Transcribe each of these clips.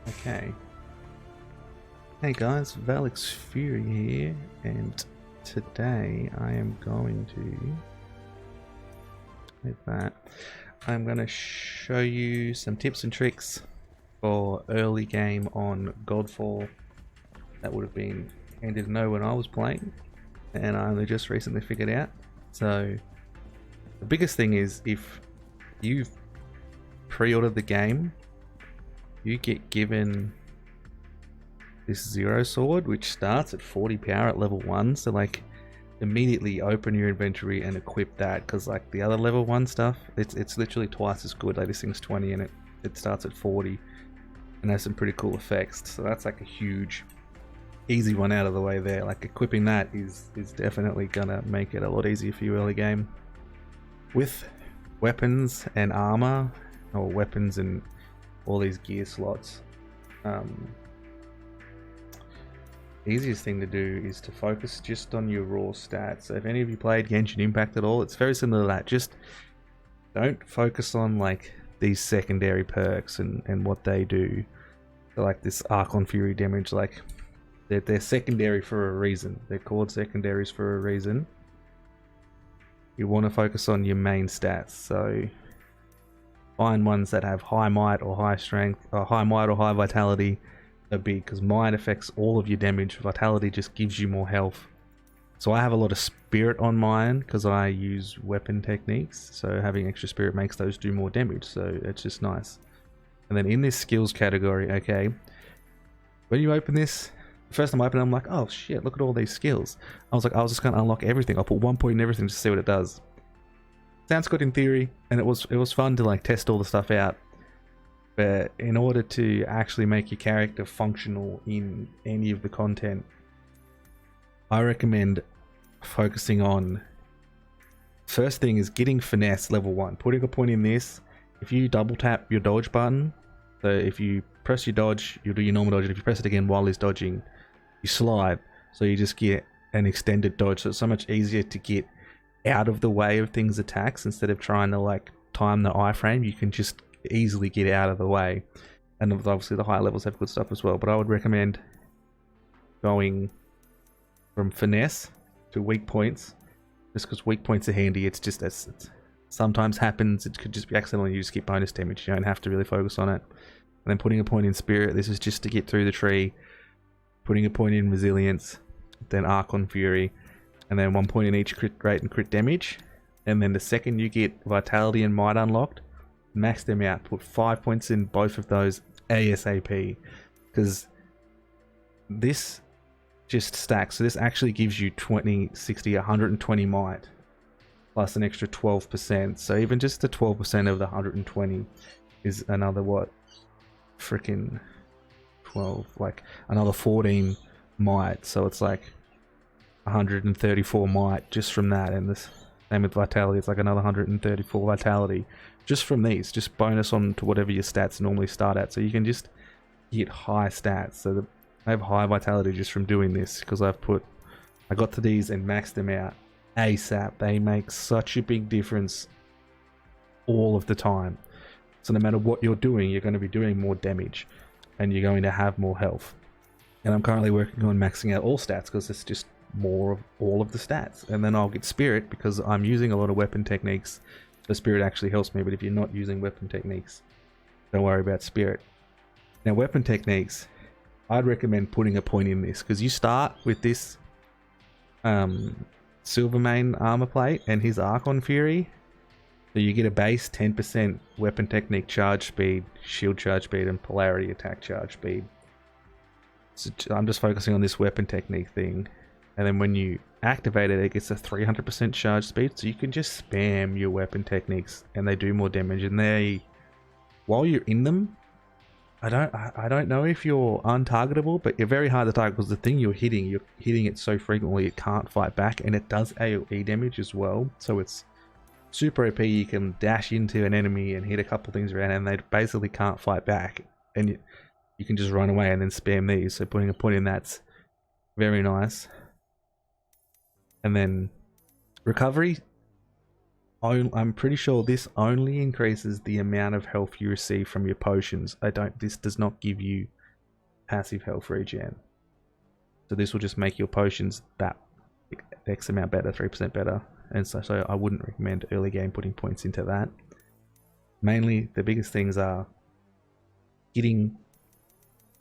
Okay. Hey guys, Valix Fury here, and today I am going to, like that, I'm going to show you some tips and tricks for early game on Godfall that would have been handy to know when I was playing, and I only just recently figured out. So the biggest thing is, if you've pre-ordered the game, you get given this Zero Sword, which starts at 40 power at level 1, so like immediately open your inventory and equip that, because like the other level 1 stuff, it's literally twice as good. Like this thing's 20 and it starts at 40 and has some pretty cool effects, so that's like a huge easy one out of the way there. Like equipping that is definitely gonna make it a lot easier for you early game. With weapons and armor, or weapons and all these gear slots, easiest thing to do is to focus just on your raw stats. So if any of you played Genshin Impact at all, it's very similar to that. Just don't focus on like these secondary perks and what they do. So like this Archon Fury damage, like they're secondary for a reason. They're called secondaries for a reason. You want to focus on your main stats. So find ones that have high might or high strength, or high might or high vitality. Are big, because might affects all of your damage. Vitality just gives you more health. So I have a lot of spirit on mine because I use weapon techniques, so having extra spirit makes those do more damage, so it's just nice. And then in this skills category, okay, when you open this, the first time I open it, I'm like, oh shit, look at all these skills. I was like, I was just gonna unlock everything. I'll put 1 point in everything to see what it does. Sounds good in theory, and it was fun to like test all the stuff out. But in order to actually make your character functional in any of the content, I recommend focusing on, first thing is getting finesse level 1. Putting a point in this, if you double tap your dodge button, so if you press your dodge, you'll do your normal dodge, and if you press it again while he's dodging, you slide. So you just get an extended dodge, so it's so much easier to get out of the way of things' attacks instead of trying to like time the iframe. You can just easily get out of the way, and obviously the higher levels have good stuff as well, but I would recommend going from finesse to weak points, just because weak points are handy. It's just as it sometimes happens, it could just be accidental, you just get bonus damage, you don't have to really focus on it. And then putting a point in spirit, this is just to get through the tree. Putting a point in resilience, then Archon Fury, and then 1 point in each crit rate and crit damage. And then the second you get vitality and might unlocked, max them out, put 5 points in both of those ASAP, because this just stacks. So this actually gives you 20, 60, 120 might plus an extra 12%. So even just the 12% of the 120 is another, what, freaking 12, like another 14 might. So it's like 134 might just from that. And this same with vitality, it's like another 134 vitality just from these, just bonus on to whatever your stats normally start at. So you can just get high stats. So I have high vitality just from doing this, because I got to these and maxed them out ASAP. They make such a big difference all of the time. So no matter what you're doing, you're going to be doing more damage and you're going to have more health. And I'm currently working on maxing out all stats, because it's just more of all of the stats. And then I'll get spirit, because I'm using a lot of weapon techniques. The spirit actually helps me, but if you're not using weapon techniques, don't worry about spirit. Now weapon techniques, I'd recommend putting a point in this, because you start with this Silvermane armor plate and his Archon Fury, so you get a base 10% weapon technique charge speed, shield charge speed, and polarity attack charge speed. So I'm just focusing on this weapon technique thing. And then when you activate it, it gets a 300% charge speed, so you can just spam your weapon techniques and they do more damage. And they, while you're in them, I don't know if you're untargetable, but you're very hard to target, because the thing you're hitting it so frequently it can't fight back, and it does AoE damage as well. So it's super OP. You can dash into an enemy and hit a couple things around and they basically can't fight back, and you can just run away and then spam these. So putting a point in that's very nice. And then recovery, I'm pretty sure this only increases the amount of health you receive from your potions. This does not give you passive health regen. So this will just make your potions that X amount better, 3% better. And so I wouldn't recommend early game putting points into that. Mainly, the biggest things are getting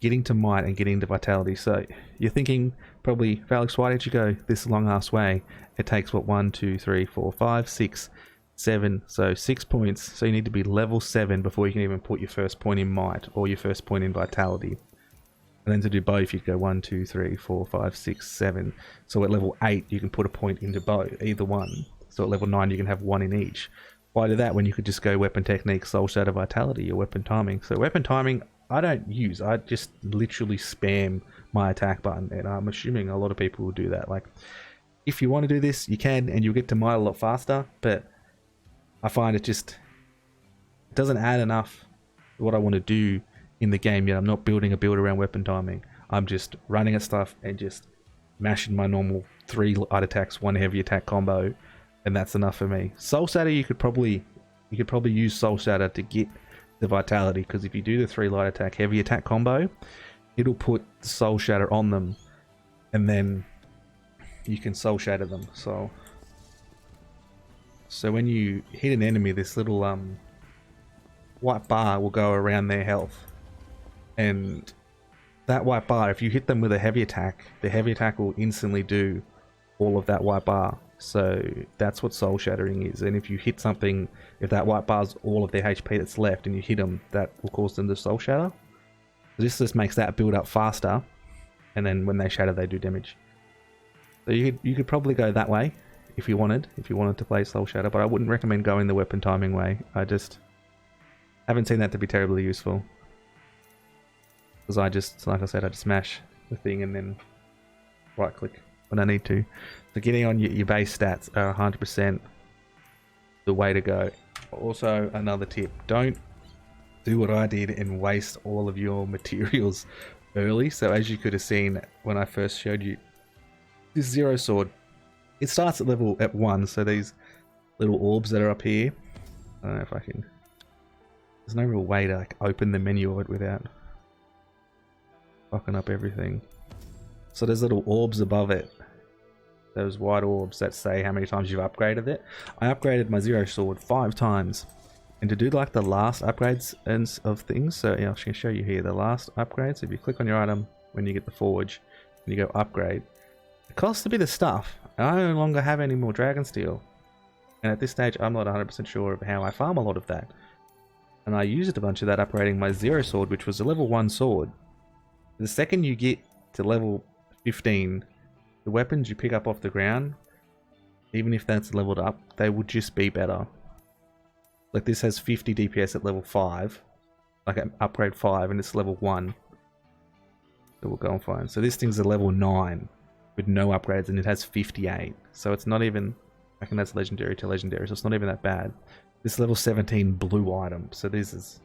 to might and getting to vitality. So you're thinking probably, Alex, why did you go this long ass way? It takes what, 1, 2, 3, 4, 5, 6, 7, so 6 points. So you need to be level 7 before you can even put your first point in might or your first point in vitality. And then to do both, you go 1, 2, 3, 4, 5, 6, 7. So at level 8, you can put a point into both, either one. So at level 9, you can have one in each. Why do that when you could just go weapon technique, soul shatter, vitality, or weapon timing? So weapon timing, I don't use. I just literally spam my attack button, and I'm assuming a lot of people will do that. Like, if you want to do this, you can, and you'll get to might a lot faster, but I find it just doesn't add enough to what I want to do in the game yet. I'm not building a build around weapon timing. I'm just running at stuff and just mashing my normal 3 light attacks, 1 heavy attack combo, and that's enough for me. Soul Shatter, you could probably use Soul Shatter to get the vitality, because if you do the 3 light attack heavy attack combo, it'll put the Soul Shatter on them, and then you can Soul Shatter them. So when you hit an enemy, this little white bar will go around their health, and that white bar, if you hit them with a heavy attack, the heavy attack will instantly do all of that white bar. So that's what soul shattering is. And if you hit something, if that white bar's all of their HP that's left and you hit them, that will cause them to soul shatter. So this just makes that build up faster, and then when they shatter, they do damage. So you could probably go that way if you wanted to play soul shatter, but I wouldn't recommend going the weapon timing way. I just haven't seen that to be terribly useful, because I just, like I said, I just smash the thing and then right click when I need to. So getting on your base stats are 100% the way to go. Also, another tip, don't do what I did and waste all of your materials early. So as you could have seen when I first showed you this zero sword, it starts at level 1, so these little orbs that are up here, I don't know if I can, there's no real way to like open the menu of it without fucking up everything. So there's little orbs above it, those white orbs that say how many times you've upgraded it. I upgraded my zero sword 5 times, and to do like the last upgrades and of things, so yeah, I can show you here the last upgrades. If you click on your item when you get the forge and you go upgrade, it costs a bit of stuff. I no longer have any more dragon steel, and at this stage I'm not 100% sure of how I farm a lot of that, and I used a bunch of that upgrading my zero sword, which was a level 1 sword. The second you get to level 15, the weapons you pick up off the ground, even if that's leveled up, they will just be better. Like this has 50 DPS at level 5, like at upgrade 5, and it's level 1. So we'll go and find. So this thing's a level 9 with no upgrades, and it has 58. So it's not even, I reckon that's legendary to legendary, so it's not even that bad. This level 17 blue item, so this is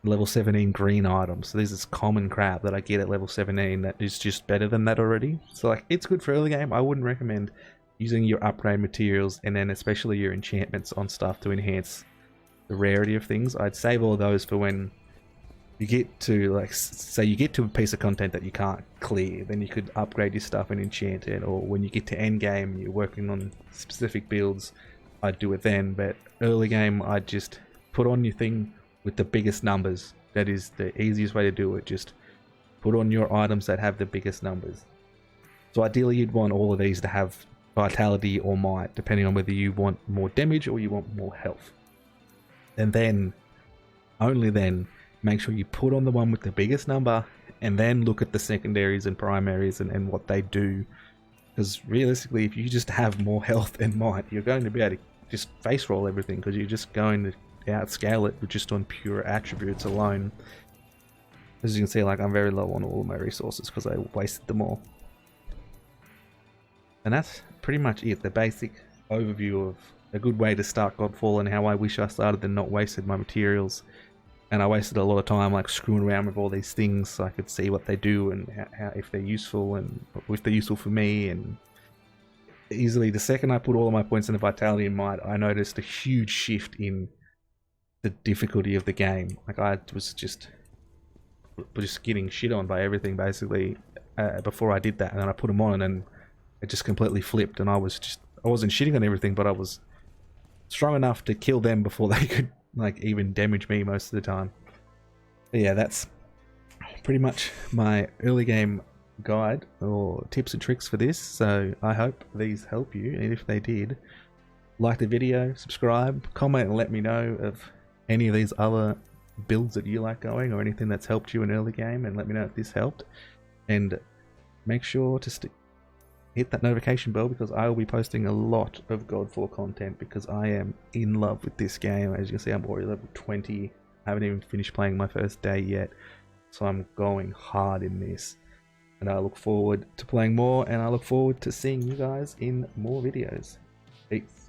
level 17 green item, so this is common crap that I get at level 17 that is just better than that already. So like, it's good for early game. I wouldn't recommend using your upgrade materials and then especially your enchantments on stuff to enhance the rarity of things. I'd save all those for when you get to, like, say you get to a piece of content that you can't clear, then you could upgrade your stuff and enchant it, or when you get to end game you're working on specific builds, I'd do it then. But early game, I'd just put on your thing with the biggest numbers. That is the easiest way to do it. Just put on your items that have the biggest numbers. So ideally you'd want all of these to have vitality or might, depending on whether you want more damage or you want more health. And then, only then, make sure you put on the one with the biggest number, and then look at the secondaries and primaries and what they do. Because realistically, if you just have more health and might, you're going to be able to just face roll everything, because you're just going to outscale it just on pure attributes alone. As you can see, like, I'm very low on all of my resources because I wasted them all. And that's pretty much it, the basic overview of a good way to start Godfall and how I wish I started and not wasted my materials. And I wasted a lot of time like screwing around with all these things so I could see what they do and how if they're useful and if they're useful for me. And easily the second I put all of my points in the vitality and might, I noticed a huge shift in the difficulty of the game. Like, I was just just getting shit on by everything basically before I did that, and then I put them on and it just completely flipped, and I wasn't shitting on everything, but I was strong enough to kill them before they could like even damage me most of the time. But yeah, that's pretty much my early game guide or tips and tricks for this. So I hope these help you, and if they did, like the video, subscribe, comment, and let me know of any of these other builds that you like going, or anything that's helped you in early game, and let me know if this helped. And make sure to hit that notification bell, because I will be posting a lot of Godfall content, because I am in love with this game. As you can see, I'm already level 20. I haven't even finished playing my first day yet, so I'm going hard in this, and I look forward to playing more, and I look forward to seeing you guys in more videos. Peace.